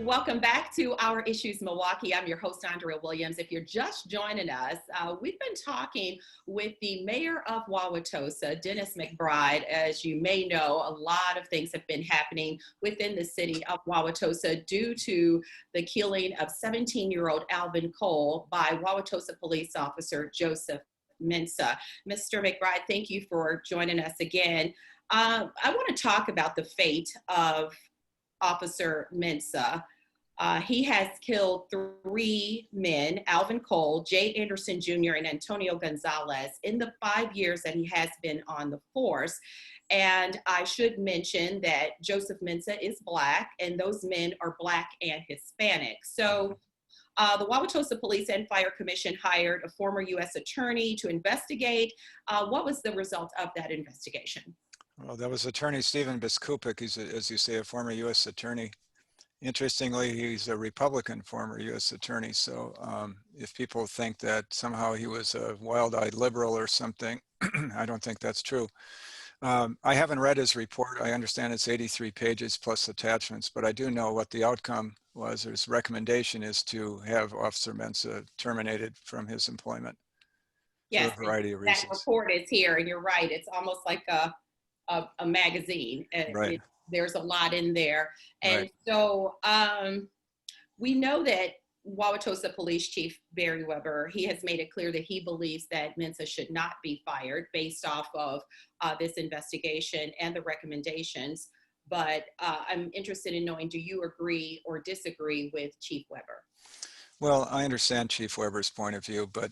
Welcome back to Our Issues Milwaukee. I'm your host, Andrea Williams. If you're just joining us, we've been talking with the mayor of Wauwatosa, Dennis McBride. As you may know, a lot of things have been happening within the city of Wauwatosa due to the killing of 17-year-old Alvin Cole by Wauwatosa police officer Joseph Mensah. Mr. McBride, thank you for joining us again. I want to talk about the fate of Officer Mensah. He has killed 3 men, Alvin Cole, Jay Anderson Jr., and Antonio Gonzalez, in the 5 years that he has been on the force. And I should mention that Joseph Mensah is Black, and those men are Black and Hispanic. So the Wauwatosa Police and Fire Commission hired a former U.S. attorney to investigate. What was the result of that investigation? Well, that was Attorney Stephen Biskupik. He's, as you say, a former U.S. attorney. Interestingly, he's a Republican former U.S. attorney. So if people think that somehow he was a wild-eyed liberal or something, I don't think that's true. I haven't read his report. I understand it's 83 pages plus attachments, but I do know what the outcome was. His recommendation is to have Officer Mensah terminated from his employment for a variety of reasons. That report is here, and you're right. It's almost like a magazine. Right. There's a lot in there. And right. So we know that Wauwatosa Police Chief Barry Weber, he has made it clear that he believes that Mensah should not be fired based off of this investigation and the recommendations. But I'm interested in knowing, do you agree or disagree with Chief Weber? Well, I understand Chief Weber's point of view, but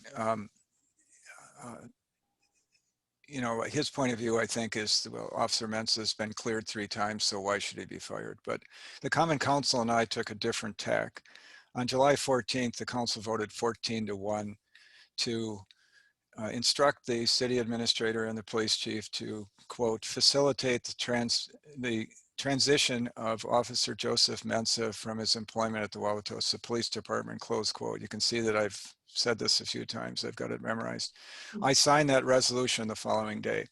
you know, his point of view, I think, is, well, Officer Mensah has been cleared 3 times, so why should he be fired? But the Common Council and I took a different tack. On July 14th, the council voted 14-1 to instruct the city administrator and the police chief to, quote, facilitate the transition of Officer Joseph Mensah from his employment at the Wauwatosa Police Department, close quote. You can see that I've said this a few times. I've got it memorized. I signed that resolution the following day.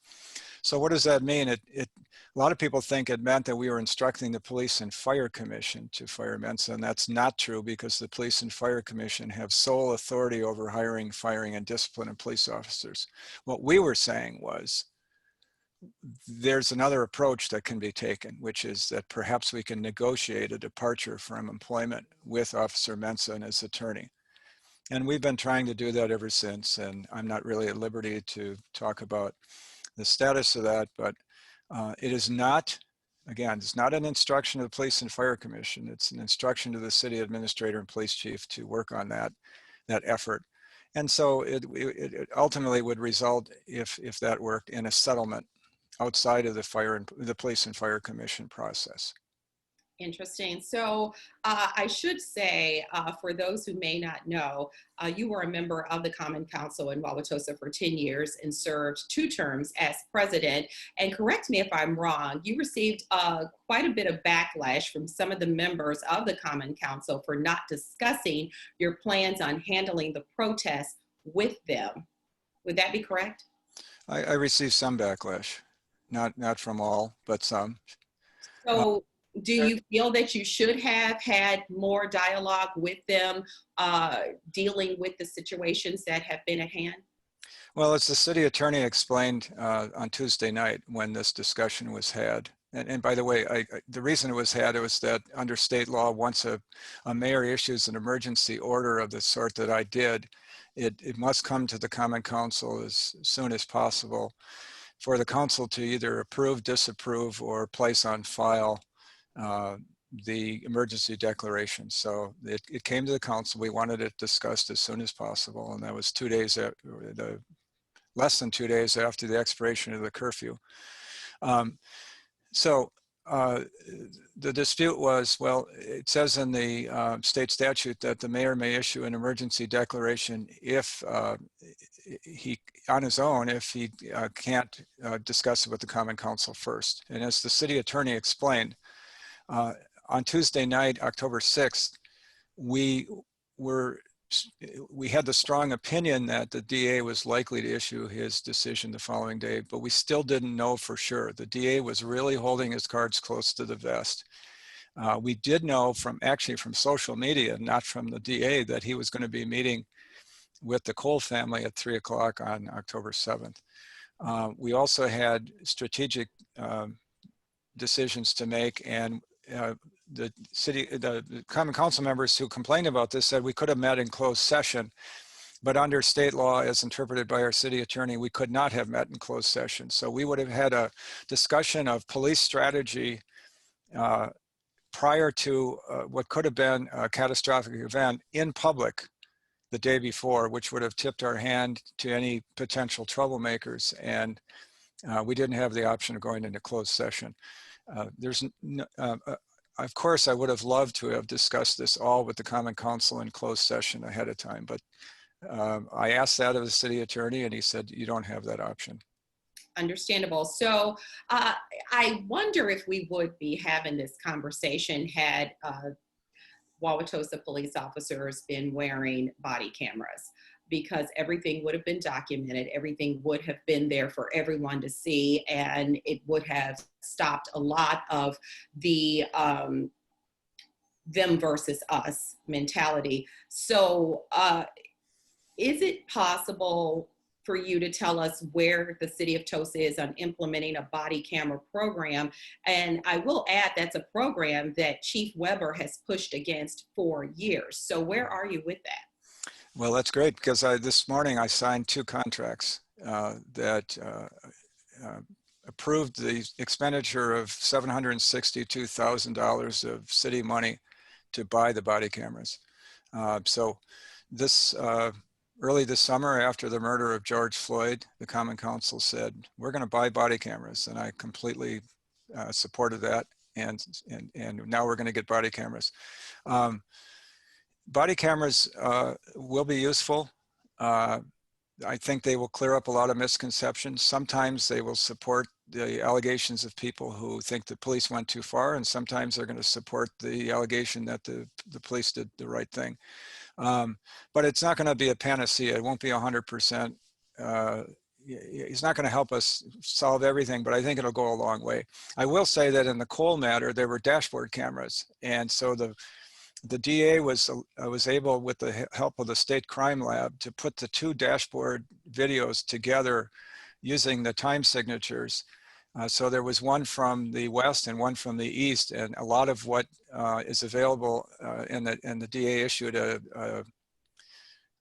So what does that mean? A lot of people think it meant that we were instructing the Police and Fire Commission to fire Mensah, and that's not true, because the Police and Fire Commission have sole authority over hiring, firing, and disciplining police officers. What we were saying was, there's another approach that can be taken, which is that perhaps we can negotiate a departure from employment with Officer Mensah and his attorney. And we've been trying to do that ever since, and I'm not really at liberty to talk about the status of that, but it is not, again, it's not an instruction to the Police and Fire Commission. It's an instruction to the city administrator and police chief to work on that effort. And so it ultimately would result, if that worked, in a settlement outside of the Police and Fire Commission process. Interesting. So I should say, for those who may not know, you were a member of the Common Council in Wauwatosa for 10 years and served 2 terms as president. And correct me if I'm wrong, you received quite a bit of backlash from some of the members of the Common Council for not discussing your plans on handling the protests with them. Would that be correct? I received some backlash, not from all, but some. So do you feel that you should have had more dialogue with them, dealing with the situations that have been at hand? Well, as the city attorney explained on Tuesday night when this discussion was had, and by the way, the reason it was had, it was that under state law, once a mayor issues an emergency order of the sort that I did, it must come to the Common Council as soon as possible for the council to either approve, disapprove, or place on file the emergency declaration. So it came to the council. We wanted it discussed as soon as possible, and that was 2 days after, less than 2 days after the expiration of the curfew. So the dispute was, well, it says in the state statute that the mayor may issue an emergency declaration if he, on his own, if he can't discuss it with the Common Council first. And as the city attorney explained, on Tuesday night, October 6th, we had the strong opinion that the DA was likely to issue his decision the following day, but we still didn't know for sure. The DA was really holding his cards close to the vest. We did know from social media, not from the DA, that he was going to be meeting with the Cole family at 3 o'clock on October 7th. We also had strategic decisions to make, and the Common Council members who complained about this said we could have met in closed session, but under state law, as interpreted by our city attorney, we could not have met in closed session. So we would have had a discussion of police strategy prior to what could have been a catastrophic event in public the day before, which would have tipped our hand to any potential troublemakers. And we didn't have the option of going into closed session. Of course, I would have loved to have discussed this all with the Common Council in closed session ahead of time, but I asked that of the city attorney, and he said, you don't have that option. Understandable. So I wonder if we would be having this conversation had Wauwatosa police officers been wearing body cameras, because everything would have been documented, everything would have been there for everyone to see, and it would have stopped a lot of the them versus us mentality. So is it possible for you to tell us where the City of Tosa is on implementing a body camera program? And I will add, that's a program that Chief Weber has pushed against for years. So where are you with that? Well, that's great, because this morning I signed 2 contracts that approved the expenditure of $762,000 of city money to buy the body cameras. So this early this summer, after the murder of George Floyd, the Common Council said, we're going to buy body cameras. And I completely supported that. And now we're going to get body cameras. Body cameras will be useful. I think they will clear up a lot of misconceptions. Sometimes they will support the allegations of people who think the police went too far, and sometimes they're going to support the allegation that the police did the right thing. But it's not going to be a panacea. It won't be 100%. It's not going to help us solve everything, but I think it'll go a long way. I will say that in the Cole matter, there were dashboard cameras. And so the DA was able, with the help of the State Crime Lab, to put the 2 dashboard videos together using the time signatures. So there was one from the west and one from the east, and a lot of what is available, and the DA issued a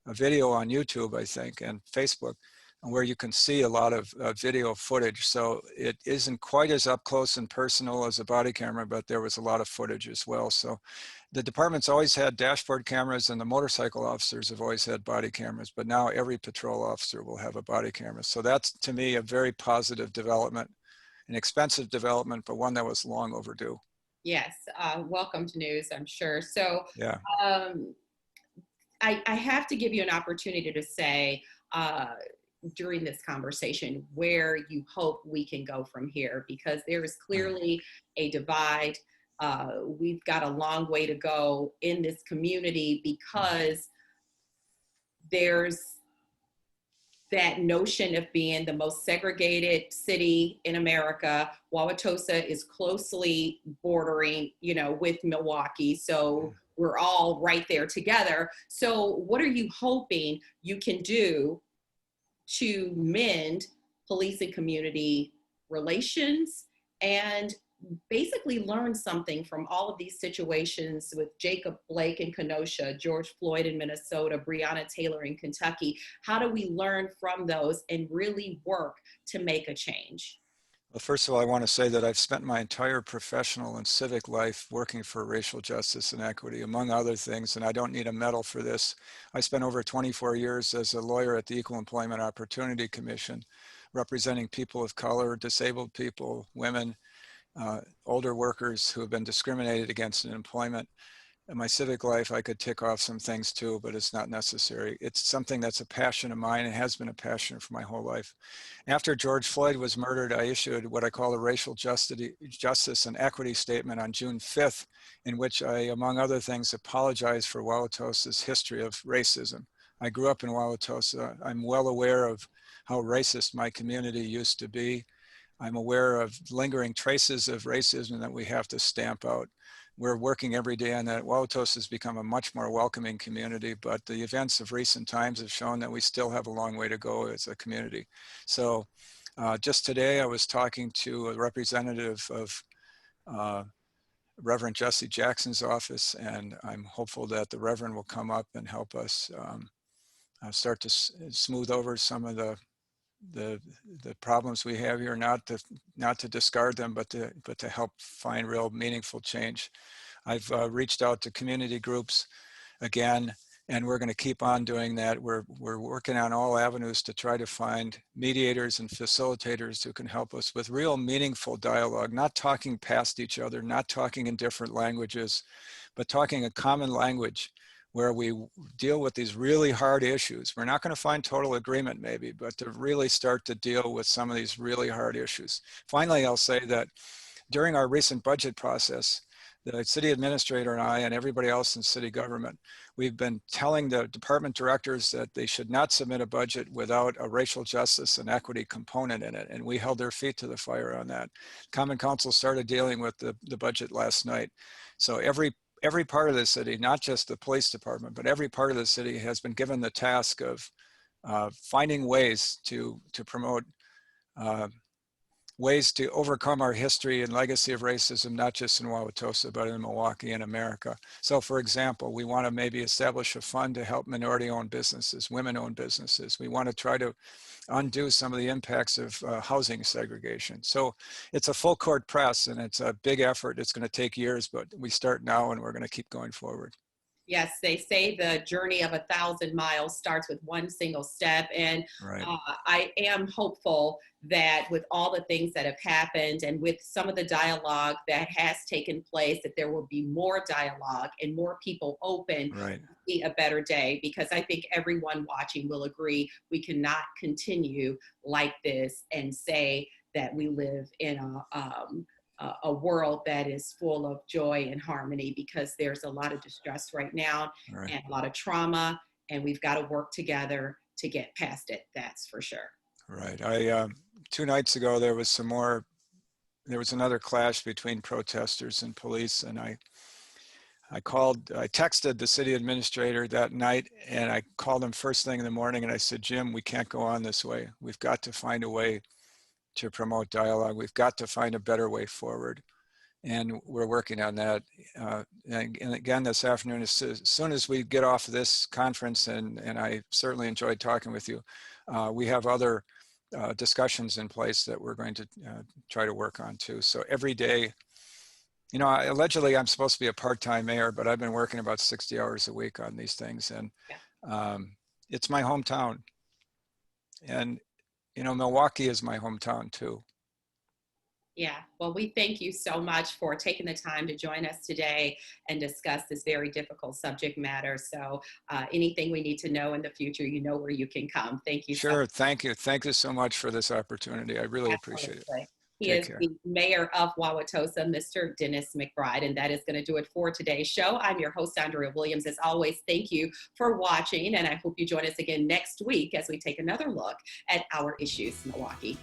video on YouTube, I think, and Facebook, where you can see a lot of video footage. So it isn't quite as up close and personal as a body camera, but there was a lot of footage as well. So the department's always had dashboard cameras, and the motorcycle officers have always had body cameras, but now every patrol officer will have a body camera. So that's, to me, a very positive development, an expensive development, but one that was long overdue. Yes, welcome to news, I'm sure. So yeah. I have to give you an opportunity to say, during this conversation, where you hope we can go from here, because there is clearly a divide. We've got a long way to go in this community, because there's that notion of being the most segregated city in America. Wauwatosa is closely bordering, with Milwaukee. So we're all right there together. So what are you hoping you can do to mend police and community relations, and basically learn something from all of these situations with Jacob Blake in Kenosha, George Floyd in Minnesota, Breonna Taylor in Kentucky? How do we learn from those and really work to make a change? Well, first of all, I want to say that I've spent my entire professional and civic life working for racial justice and equity, among other things, and I don't need a medal for this. I spent over 24 years as a lawyer at the Equal Employment Opportunity Commission, representing people of color, disabled people, women, older workers who have been discriminated against in employment. In my civic life, I could tick off some things too, but it's not necessary. It's something that's a passion of mine and has been a passion for my whole life. After George Floyd was murdered, I issued what I call a racial justice and equity statement on June 5th, in which I, among other things, apologized for Wauwatosa's history of racism. I grew up in Wauwatosa. I'm well aware of how racist my community used to be. I'm aware of lingering traces of racism that we have to stamp out. we're working every day on that. Wauwatosa has become a much more welcoming community, but the events of recent times have shown that we still have a long way to go as a community. So just today I was talking to a representative of Reverend Jesse Jackson's office, and I'm hopeful that the Reverend will come up and help us start to smooth over some of the problems we have here, not to discard them, but to help find real meaningful change. I've reached out to community groups again, and we're going to keep on doing that. We're working on all avenues to try to find mediators and facilitators who can help us with real meaningful dialogue, not talking past each other, not talking in different languages, but talking a common language where we deal with these really hard issues. We're not going to find total agreement maybe, but to really start to deal with some of these really hard issues. Finally, I'll say that during our recent budget process, the city administrator and I and everybody else in city government, we've been telling the department directors that they should not submit a budget without a racial justice and equity component in it. And we held their feet to the fire on that. Common Council started dealing with the budget last night. So every part of the city, not just the police department, but every part of the city has been given the task of finding ways to promote ways to overcome our history and legacy of racism, not just in Wauwatosa, but in Milwaukee and America. So for example, we want to maybe establish a fund to help minority-owned businesses, women-owned businesses. We want to try to undo some of the impacts of housing segregation. So it's a full court press, and it's a big effort. It's going to take years, but we start now and we're going to keep going forward. Yes, they say the journey of 1,000 miles starts with one single step. And right. I am hopeful that with all the things that have happened and with some of the dialogue that has taken place, that there will be more dialogue and more people open right. to see a better day. Because I think everyone watching will agree we cannot continue like this and say that we live in a world that is full of joy and harmony, because there's a lot of distress right now right. and a lot of trauma, and we've got to work together to get past it. That's for sure. Right. 2 nights ago, there was another clash between protesters and police, and I texted the city administrator that night, and I called him first thing in the morning, and I said, Jim, we can't go on this way. We've got to find a way to promote dialogue. We've got to find a better way forward. And we're working on that. And again, this afternoon, as soon as we get off this conference, and I certainly enjoyed talking with you, we have other discussions in place that we're going to try to work on too. So every day, allegedly I'm supposed to be a part-time mayor, but I've been working about 60 hours a week on these things. And it's my hometown. And Milwaukee is my hometown too. Yeah, well, we thank you so much for taking the time to join us today and discuss this very difficult subject matter. So anything we need to know in the future, you know where you can come. Thank you. Sure, thank you. Thank you so much for this opportunity. I really appreciate it. He is the mayor of Wauwatosa, Mr. Dennis McBride, and that is going to do it for today's show. I'm your host, Andrea Williams. As always, thank you for watching, and I hope you join us again next week as we take another look at our issues, Milwaukee.